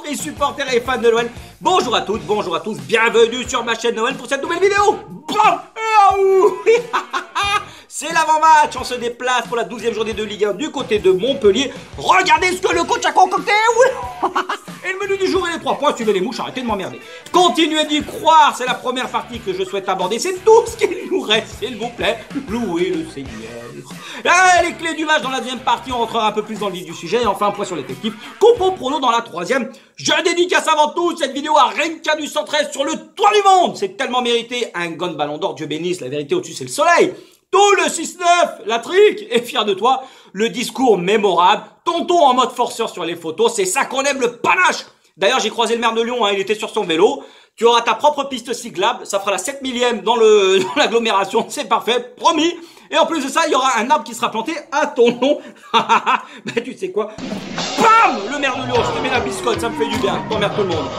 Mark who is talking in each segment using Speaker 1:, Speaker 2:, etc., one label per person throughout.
Speaker 1: les supporters et fans de Noël. Bonjour à toutes, bonjour à tous, bienvenue sur ma chaîne Noël pour cette nouvelle vidéo. C'est l'avant-match, on se déplace pour la 12e journée de Ligue 1 du côté de Montpellier. Regardez ce que le coach a concocté. Et le menu du jour et les 3 points, suivez les mouches, arrêtez de m'emmerder. Continuez d'y croire, c'est la première partie que je souhaite aborder. C'est tout ce qu'il nous reste, s'il vous plaît. Louez le Seigneur. Les clés du match dans la deuxième partie, on rentrera un peu plus dans le vif du sujet. Et enfin, un point sur l'effectif. Compo prono dans la troisième. Je dédicace avant tout cette vidéo à Renka du 113 sur le toit du monde. C'est tellement mérité. Un gun ballon d'or, Dieu bénisse, la vérité au-dessus c'est le soleil. Tout le 6-9, la trique, et fier de toi, le discours mémorable, tonton en mode forceur sur les photos, c'est ça qu'on aime, le panache. D'ailleurs, j'ai croisé le maire de Lyon, il était sur son vélo. Tu auras ta propre piste cyclable, ça fera la 7 millième dans l'agglomération, c'est parfait, promis. Et en plus de ça, il y aura un arbre qui sera planté à ton nom. Ben tu sais quoi, bam, le maire de Lyon, je te mets la biscotte, ça me fait du bien, t'emmerdes tout le monde.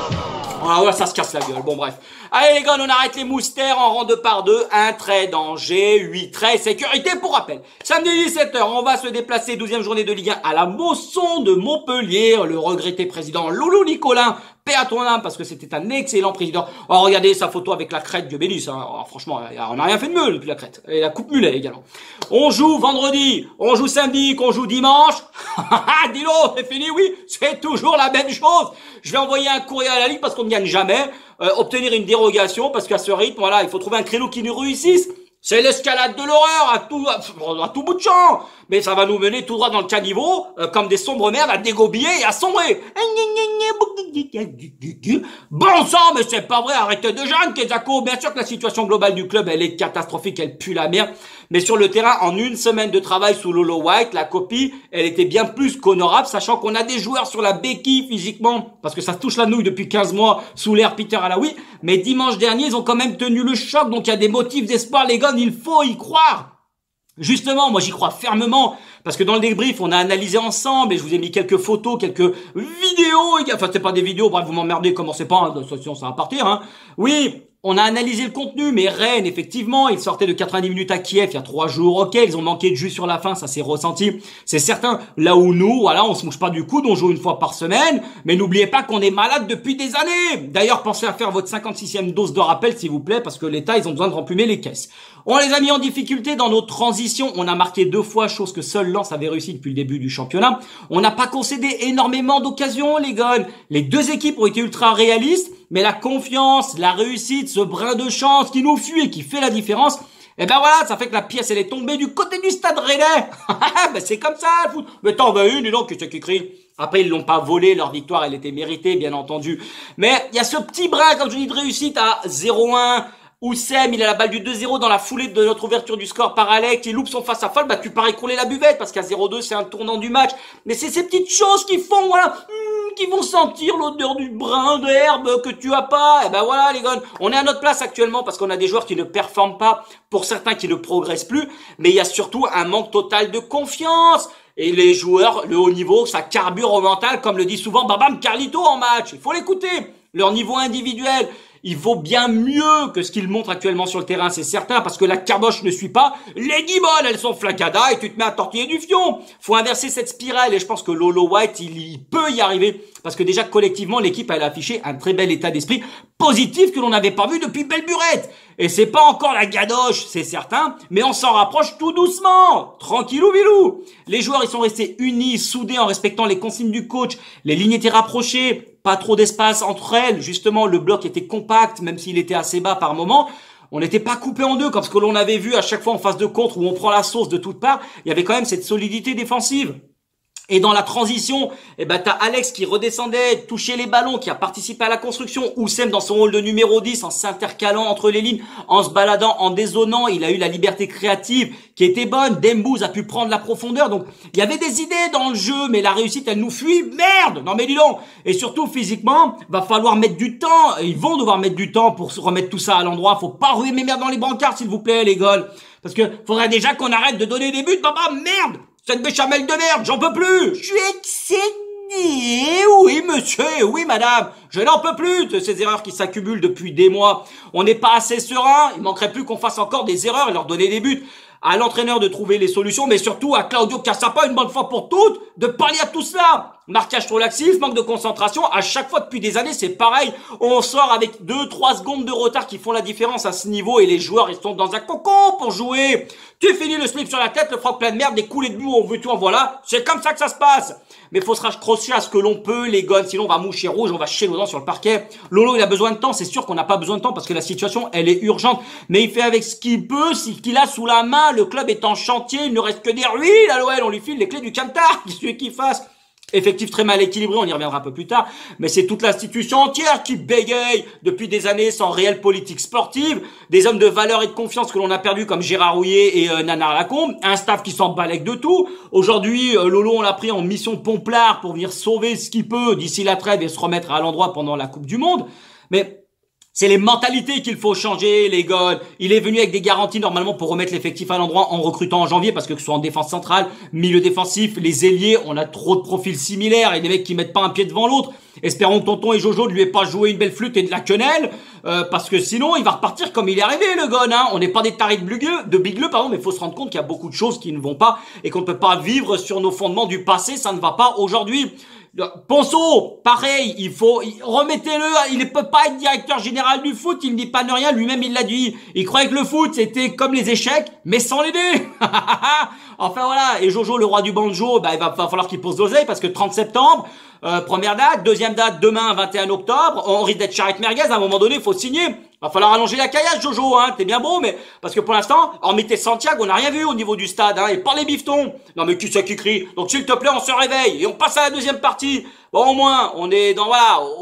Speaker 1: Ah ouais, ça se casse la gueule, bon bref. Allez les gars, on arrête les moustères en rang 2 par 2, 1 trait danger, 8 traits sécurité pour rappel. Samedi 17h, on va se déplacer 12e journée de Ligue 1 à la Mosson de Montpellier. Le regretté président Loulou Nicolin, paix à ton âme parce que c'était un excellent président. Oh regardez sa photo avec la crête, Dieu bénisse, hein. Oh, franchement, on n'a rien fait de mieux depuis la crête. Et la coupe mulet également. On joue vendredi, on joue samedi, qu'on joue dimanche. Dis-le, c'est fini, oui, c'est toujours la même chose. Je vais envoyer un courrier à la Ligue parce qu'on ne gagne jamais. Obtenir une dérogation parce qu'à ce rythme, voilà, il faut trouver un créneau qui nous réussisse. C'est l'escalade de l'horreur à tout bout de champ. Mais ça va nous mener tout droit dans le caniveau, comme des sombres merdes à dégobiller et à sombrer. Bon sang, mais c'est pas vrai, arrêtez de jeûner, Kezako. Bien sûr que la situation globale du club, elle est catastrophique, elle pue la merde. Mais sur le terrain, en une semaine de travail sous Lolo White, la copie, elle était bien plus qu'honorable, sachant qu'on a des joueurs sur la béquille physiquement, parce que ça se touche la nouille depuis 15 mois sous l'ère Peter Alaoui. Mais dimanche dernier, ils ont quand même tenu le choc, donc il y a des motifs d'espoir, les gars, il faut y croire. Justement, moi j'y crois fermement, parce que dans le débrief, on a analysé ensemble, et je vous ai mis quelques photos, quelques vidéos, enfin c'est pas des vidéos, bref, vous m'emmerdez, commencez pas, hein, sinon ça va partir, hein. Oui, on a analysé le contenu, mais Rennes, effectivement, ils sortaient de 90 minutes à Kiev il y a 3 jours, ok, ils ont manqué de jus sur la fin, ça s'est ressenti, c'est certain. Là où nous, voilà, on se mouche pas du coude, on joue une fois par semaine, mais n'oubliez pas qu'on est malade depuis des années. D'ailleurs, pensez à faire votre 56e dose de rappel, s'il vous plaît, parce que l'État, ils ont besoin de remplumer les caisses. On les a mis en difficulté dans nos transitions, on a marqué 2 fois, chose que seul Lens avait réussi depuis le début du championnat. On n'a pas concédé énormément d'occasions, les gars. Les 2 équipes ont été ultra réalistes, mais la confiance, la réussite, ce brin de chance qui nous fuit et qui fait la différence, et ben voilà, ça fait que la pièce elle est tombée du côté du stade rennais. Ben c'est comme ça, le foot. Mais t'en veux une, dis donc, qu'est-ce qui crie? Après, ils l'ont pas volé, leur victoire, elle était méritée, bien entendu. Mais il y a ce petit brin, comme je dis, de réussite à 0-1. Oussem, il a la balle du 2-0 dans la foulée de notre ouverture du score par Alec, il loupe son face à face, bah tu pars écrouler la buvette parce qu'à 0-2 c'est un tournant du match. Mais c'est ces petites choses qui font, voilà, qui vont sentir l'odeur du brin d'herbe que tu as pas. Et ben voilà les gars, on est à notre place actuellement parce qu'on a des joueurs qui ne performent pas, pour certains qui ne progressent plus, mais il y a surtout un manque total de confiance. Et les joueurs, le haut niveau, ça carbure au mental, comme le dit souvent Babam Carlito en match. Il faut l'écouter. Leur niveau individuel, il vaut bien mieux que ce qu'ils montrent actuellement sur le terrain, c'est certain, parce que la caboche ne suit pas. Les guibolles, elles sont flacada et tu te mets à tortiller du fion. Faut inverser cette spirale et je pense que Lolo White, il peut y arriver. Parce que déjà, collectivement, l'équipe, elle a affiché un très bel état d'esprit positif que l'on n'avait pas vu depuis belle burette. Et c'est pas encore la gadoche, c'est certain, mais on s'en rapproche tout doucement. Tranquillou bilou. Les joueurs, ils sont restés unis, soudés en respectant les consignes du coach. Les lignes étaient rapprochées. Pas trop d'espace entre elles, justement le bloc était compact, même s'il était assez bas par moment. On n'était pas coupé en deux comme ce que l'on avait vu à chaque fois en phase de contre où on prend la sauce de toutes parts. Il y avait quand même cette solidité défensive. Et dans la transition, eh ben, t'as Alex qui redescendait, touchait les ballons, qui a participé à la construction. Oussem dans son rôle de numéro 10, en s'intercalant entre les lignes, en se baladant, en dézonant. Il a eu la liberté créative qui était bonne. Dembouz a pu prendre la profondeur. Donc, il y avait des idées dans le jeu, mais la réussite, elle nous fuit. Merde! Non, mais dis donc! Et surtout, physiquement, va falloir mettre du temps. Ils vont devoir mettre du temps pour se remettre tout ça à l'endroit. Faut pas ruer mes merdes dans les brancards, s'il vous plaît, les gars. Parce que faudrait déjà qu'on arrête de donner des buts. Papa, merde! Cette béchamel de merde, j'en peux plus. Je suis excédé. Oui, monsieur, oui, madame. Je n'en peux plus de ces erreurs qui s'accumulent depuis des mois. On n'est pas assez serein. Il manquerait plus qu'on fasse encore des erreurs et leur donner des buts. À l'entraîneur de trouver les solutions, mais surtout à Claudio Cassapa, une bonne fois pour toutes, de pallier à tout cela. Marquage trop laxif, manque de concentration. À chaque fois depuis des années, c'est pareil. On sort avec 2-3 secondes de retard qui font la différence à ce niveau et les joueurs, ils sont dans un cocon pour jouer. Tu finis le slip sur la tête, le froc plein de merde, des coulées de boue, on veut tout, en voilà. C'est comme ça que ça se passe. Mais faut se raccrocher à ce que l'on peut, les gars. Sinon, on va moucher rouge, on va chier nos dents sur le parquet. Lolo, il a besoin de temps. C'est sûr qu'on n'a pas besoin de temps parce que la situation, elle est urgente. Mais il fait avec ce qu'il peut, ce qu'il a sous la main. Le club est en chantier. Il ne reste que des ruines à l'OL. On lui file les clés du camtar. Qu'est-ce qu'il fasse? Effectif très mal équilibré, on y reviendra un peu plus tard, mais c'est toute l'institution entière qui bégaye depuis des années sans réelle politique sportive, des hommes de valeur et de confiance que l'on a perdus comme Gérard Rouillet et Nanar Lacombe, un staff qui s'en balèque de tout. Aujourd'hui, Lolo, on l'a pris en mission Pomplard pour venir sauver ce qu'il peut d'ici la trêve et se remettre à l'endroit pendant la Coupe du Monde, mais c'est les mentalités qu'il faut changer, les gars. Il est venu avec des garanties normalement pour remettre l'effectif à l'endroit en recrutant en janvier parce que ce soit en défense centrale, milieu défensif, les ailiers, on a trop de profils similaires et des mecs qui mettent pas un pied devant l'autre. Espérons que Tonton et Jojo ne lui aient pas joué une belle flûte et de la quenelle parce que sinon il va repartir comme il est arrivé, le gars. Hein. On n'est pas des tarés de bigleux, pardon, mais il faut se rendre compte qu'il y a beaucoup de choses qui ne vont pas et qu'on ne peut pas vivre sur nos fondements du passé. Ça ne va pas aujourd'hui. Ponceau, pareil, remettez-le, il ne peut pas être directeur général du foot, il ne dit pas ne rien, lui-même il l'a dit. Il croyait que le foot c'était comme les échecs, mais sans les dés. Enfin voilà, et Jojo, le roi du banjo, il va falloir qu'il pose l'oseille parce que 30 septembre, première date, deuxième date demain 21 octobre, on risque d'être charrette merguez, à un moment donné, il faut signer. Va falloir allonger la caillasse, Jojo, hein, t'es bien beau, mais parce que pour l'instant, hormis tes Santiago, on n'a rien vu au niveau du stade, hein, et pas les biftons. Non mais qui c'est qui crie? Donc s'il te plaît, on se réveille et on passe à la deuxième partie. Bon, au moins, au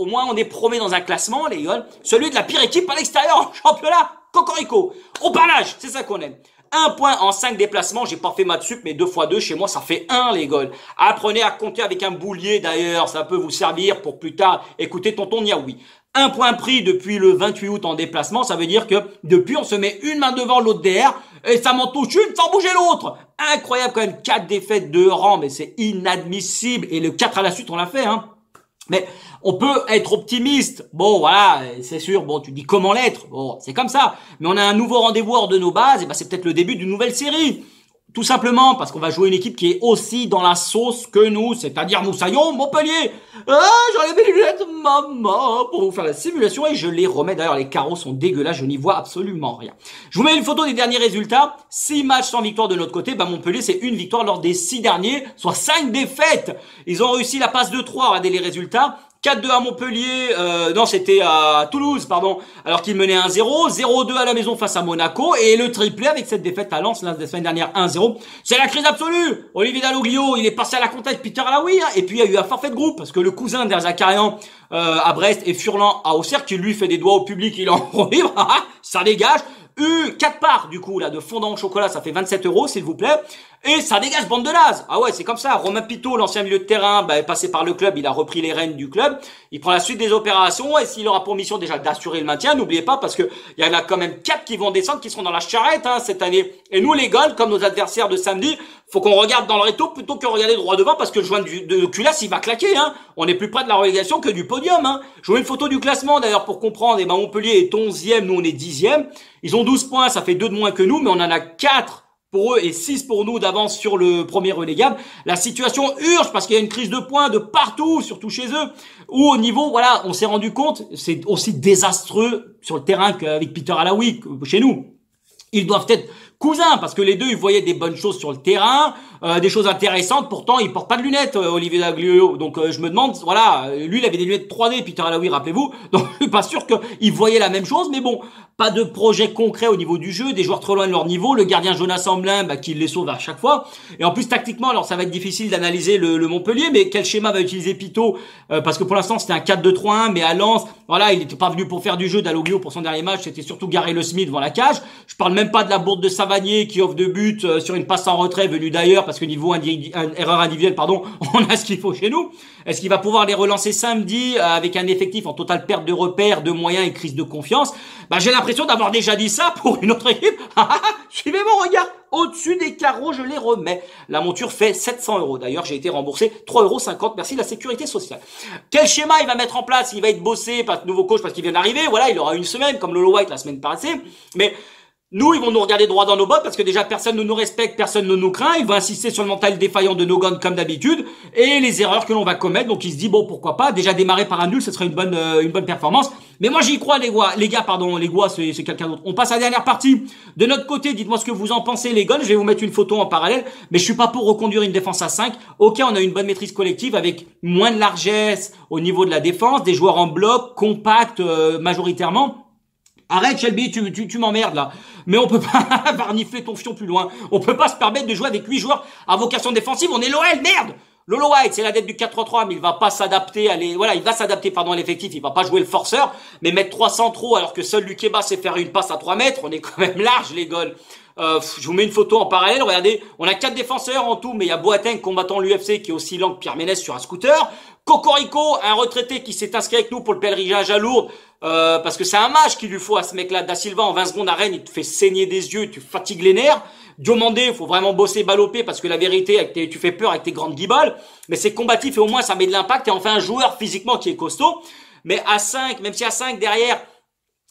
Speaker 1: moins on est promet dans un classement, les gars, celui de la pire équipe à l'extérieur en championnat. Cocorico, au panache, c'est ça qu'on aime. 1 point en 5 déplacements, j'ai pas fait maths sup, mais 2 x 2, chez moi, ça fait 1, les gars. Apprenez à compter avec un boulier, d'ailleurs, ça peut vous servir pour plus tard. Écoutez tonton Niaoui. 1 point pris depuis le 28 août en déplacement, ça veut dire que depuis, on se met une main devant, l'autre derrière, et ça m'en touche une sans bouger l'autre. Incroyable quand même, 4 défaites de rang, mais c'est inadmissible. Et le 4 à la suite, on l'a fait, hein. Mais on peut être optimiste. Bon, voilà, c'est sûr. Bon, tu dis comment l'être. Bon, c'est comme ça. Mais on a un nouveau rendez-vous hors de nos bases. Et c'est peut-être le début d'une nouvelle série. Tout simplement parce qu'on va jouer une équipe qui est aussi dans la sauce que nous, c'est-à-dire Moussaillon, Montpellier. Ah, j'enlève mes lunettes, maman, pour vous faire la simulation et je les remets. D'ailleurs, les carreaux sont dégueulasses, je n'y vois absolument rien. Je vous mets une photo des derniers résultats. 6 matchs sans victoire de notre côté. Montpellier, c'est une victoire lors des 6 derniers, soit 5 défaites. Ils ont réussi la passe de 3, regardez les résultats. 4-2 à Montpellier, non c'était à Toulouse, pardon, alors qu'ils menaient 1-0, 0-2 à la maison face à Monaco, et le triplé avec cette défaite à Lens la semaine dernière 1-0. C'est la crise absolue. Olivier Dalloglio, il est passé à la compte avec Peter Alaoui, hein, et puis il y a eu un forfait de groupe, parce que le cousin d'Erzakarian à Brest et Furlan à Auxerre, qui lui fait des doigts au public, il en libre, ça dégage. 4 parts du coup là de fondant au chocolat, ça fait 27 € s'il vous plaît. Et ça dégage, bande de nazes. Ah ouais, c'est comme ça. Romain Pitot, l'ancien milieu de terrain, est passé par le club, il a repris les rênes du club. Il prend la suite des opérations et s'il aura pour mission déjà d'assurer le maintien, n'oubliez pas parce que il y en a quand même 4 qui vont descendre, qui seront dans la charrette cette année. Et nous les gars, comme nos adversaires de samedi, faut qu'on regarde dans le réto plutôt que regarder droit devant parce que le joint de culasse il va claquer. On est plus près de la relégation que du podium. Je vous mets une photo du classement d'ailleurs pour comprendre. Et Montpellier est 11e, nous on est 10e. Ils ont 12 points, ça fait 2 de moins que nous, mais on en a 4 pour eux et 6 pour nous d'avance sur le premier relégable. La situation urge parce qu'il y a une crise de points de partout, surtout chez eux, où au niveau, voilà, on s'est rendu compte, c'est aussi désastreux sur le terrain qu'avec Peter Alaoui, chez nous. Ils doivent être cousins parce que les deux, ils voyaient des bonnes choses sur le terrain, des choses intéressantes. Pourtant, il porte pas de lunettes, Olivier Daglio. Donc, je me demande, voilà, lui, il avait des lunettes 3D, Peter Alaoui, rappelez-vous. Donc, je suis pas sûr qu'il voyait la même chose. Mais bon, pas de projet concret au niveau du jeu, des joueurs trop loin de leur niveau. Le gardien Jonas Amblin, qui les sauve à chaque fois. Et en plus, tactiquement, alors ça va être difficile d'analyser le Montpellier, mais quel schéma va utiliser Pitot parce que pour l'instant, c'était un 4-2-3-1, mais à Lens, voilà, il n'était pas venu pour faire du jeu. Dalloglio, pour son dernier match, c'était surtout garer le Smith devant la cage. Je parle même pas de la bourde de Savanier qui offre 2 buts sur une passe en retrait venue d'ailleurs parce que niveau erreur individuelle, pardon, on a ce qu'il faut chez nous. Est-ce qu'il va pouvoir les relancer samedi avec un effectif en totale perte de repères, de moyens et crise de confiance? J'ai l'impression d'avoir déjà dit ça pour une autre équipe. Suivez mon regard. Au-dessus des carreaux, je les remets. La monture fait 700 €. D'ailleurs, j'ai été remboursé 3,50 €. Merci la sécurité sociale. Quel schéma il va mettre en place? Il va être bossé par ce nouveau coach parce qu'il vient d'arriver. Voilà, il aura une semaine comme Lolo White la semaine passée. Mais Nous, ils vont nous regarder droit dans nos bottes parce que déjà personne ne nous respecte, personne ne nous craint. Ils vont insister sur le mental défaillant de nos guns comme d'habitude et les erreurs que l'on va commettre. Donc, il se dit bon, pourquoi pas. Déjà démarrer par un nul, ce serait une bonne performance. Mais moi, j'y crois, les gars, c'est quelqu'un d'autre. On passe à la dernière partie. De notre côté, dites-moi ce que vous en pensez, les guns. Je vais vous mettre une photo en parallèle, mais je suis pas pour reconduire une défense à 5. Ok, on a une bonne maîtrise collective avec moins de largesse au niveau de la défense, des joueurs en bloc, compacts majoritairement. Arrête Shelby, tu m'emmerdes là. Mais on peut pas varnifler ton fion plus loin. On peut pas se permettre de jouer avec 8 joueurs à vocation défensive. On est l'OL, merde. Lolo White, c'est la dette du 4-3-3, mais il va pas s'adapter il va s'adapter, à l'effectif. Il va pas jouer le forceur, mais mettre 3 centraux alors que seul Lukeba sait faire une passe à 3 mètres. On est quand même large, les gars. Je vous mets une photo en parallèle. Regardez, on a 4 défenseurs en tout, mais il y a Boateng, combattant l'UFC, qui est aussi lent que Pierre Ménès sur un scooter. Cocorico, un retraité qui s'est inscrit avec nous pour le pèlerinage à Lourdes, parce que c'est un match qu'il lui faut à ce mec-là. Da Silva, en 20 secondes à Rennes, il te fait saigner des yeux, tu fatigues les nerfs. Diomandé, faut vraiment bosser ballopé parce que la vérité, tu fais peur avec tes grandes guiboles, mais c'est combatif et au moins ça met de l'impact et enfin un joueur physiquement qui est costaud. Mais à 5, même si à 5 derrière,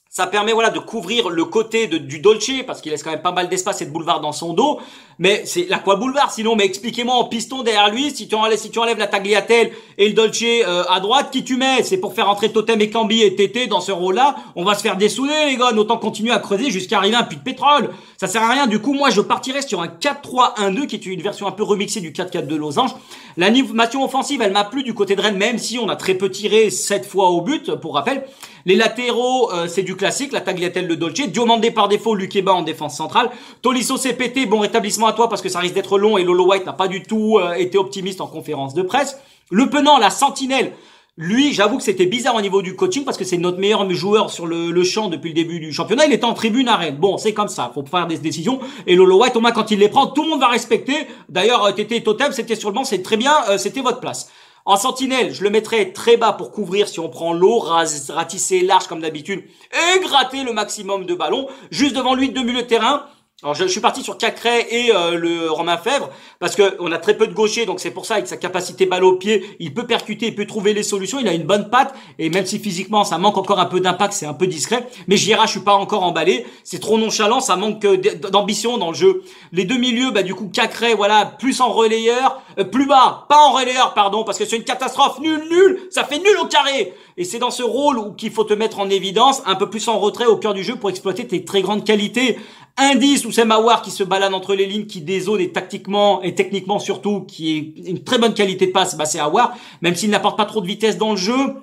Speaker 1: ça permet de couvrir le côté du Dolce parce qu'il laisse quand même pas mal d'espace et de boulevard dans son dos. Mais c'est la quoi boulevard sinon. Mais expliquez-moi en piston derrière lui si tu enlèves la Tagliatelle et le Dolce à droite, qui tu mets? C'est pour faire entrer Totem et Cambi et Tété dans ce rôle-là. On va se faire dessouder les gars. Autant continuer à creuser jusqu'à arriver à un puits de pétrole. Ça sert à rien. Du coup moi je partirais sur un 4-3-1-2 qui est une version un peu remixée du 4-4 de Losange. L'animation offensive elle m'a plu du côté de Rennes, même si on a très peu tiré 7 fois au but pour rappel. Les latéraux, c'est du classique, la Tagliatelle, le Dolce. Diomandé par défaut, Lukeba en défense centrale. Tolisso CPT, bon rétablissement à toi parce que ça risque d'être long et Lolo White n'a pas du tout été optimiste en conférence de presse. Le Penant, la Sentinelle, lui, j'avoue que c'était bizarre au niveau du coaching parce que c'est notre meilleur joueur sur le champ depuis le début du championnat. Il était en tribune à Rennes. Bon, c'est comme ça, faut faire des décisions. Et Lolo White, au moins quand il les prend, tout le monde va respecter. D'ailleurs, Tété et Totem, c'était sur le banc, c'est très bien, c'était votre place. En sentinelle, je le mettrais très bas pour couvrir si on prend l'eau, ratisser large comme d'habitude et gratter le maximum de ballons. Juste devant lui, 2 milieux de terrain. Alors je suis parti sur Cacré et le Romain Fèvre parce que on a très peu de gauchers, donc c'est pour ça avec sa capacité balle au pied, il peut percuter, il peut trouver les solutions, il a une bonne patte et même si physiquement ça manque encore un peu d'impact, c'est un peu discret, mais Gira, je suis pas encore emballé, c'est trop nonchalant, ça manque d'ambition dans le jeu. Les 2 milieux, du coup Cacré, plus en relayeur, plus bas, pas en relayeur pardon, parce que c'est une catastrophe, nul, ça fait nul au carré. Et c'est dans ce rôle où qu'il faut te mettre en évidence, un peu plus en retrait au cœur du jeu pour exploiter tes très grandes qualités. Indice où c'est Mawar qui se balade entre les lignes, qui dézone et tactiquement et techniquement surtout, qui est une très bonne qualité de passe, c'est Awar, même s'il n'apporte pas trop de vitesse dans le jeu.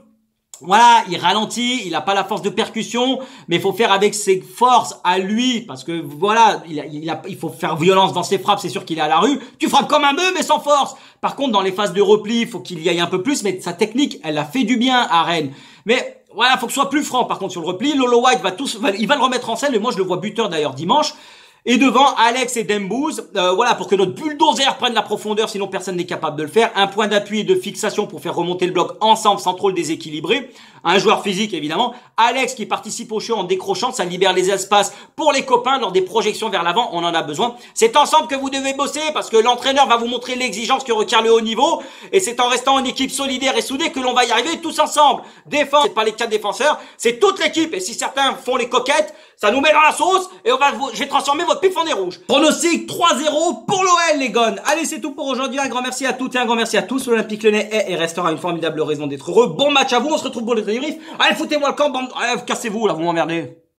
Speaker 1: Voilà, il ralentit, il a pas la force de percussion, mais il faut faire avec ses forces à lui, parce que il faut faire violence dans ses frappes, c'est sûr qu'il est à la rue. Tu frappes comme un bœuf, mais sans force. Par contre, dans les phases de repli, il faut qu'il y aille un peu plus, mais sa technique, elle a fait du bien à Rennes. Mais voilà, faut que ce soit plus franc. Par contre, sur le repli, Lolo White il va le remettre en scène, et moi je le vois buteur d'ailleurs dimanche. Et devant, Alex et Dembouz, pour que notre bulldozer prenne la profondeur, sinon personne n'est capable de le faire. Un point d'appui et de fixation pour faire remonter le bloc ensemble sans trop le déséquilibrer. Un joueur physique, évidemment. Alex qui participe au jeu en décrochant, ça libère les espaces pour les copains lors des projections vers l'avant, on en a besoin. C'est ensemble que vous devez bosser parce que l'entraîneur va vous montrer l'exigence que requiert le haut niveau. Et c'est en restant en équipe solidaire et soudée que l'on va y arriver tous ensemble. Défense, c'est pas les 4 défenseurs, c'est toute l'équipe. Et si certains font les coquettes, ça nous met dans la sauce et je vais transformer votre pif en des rouges. Pronostic 3-0 pour l'OL, les gars. Allez, c'est tout pour aujourd'hui. Un grand merci à toutes et un grand merci à tous. L'Olympique Lyonnais est et restera une formidable raison d'être heureux. Bon match à vous. On se retrouve pour les débriefs. Allez, foutez-moi le camp, bande. Allez, cassez-vous, là, vous m'emmerdez.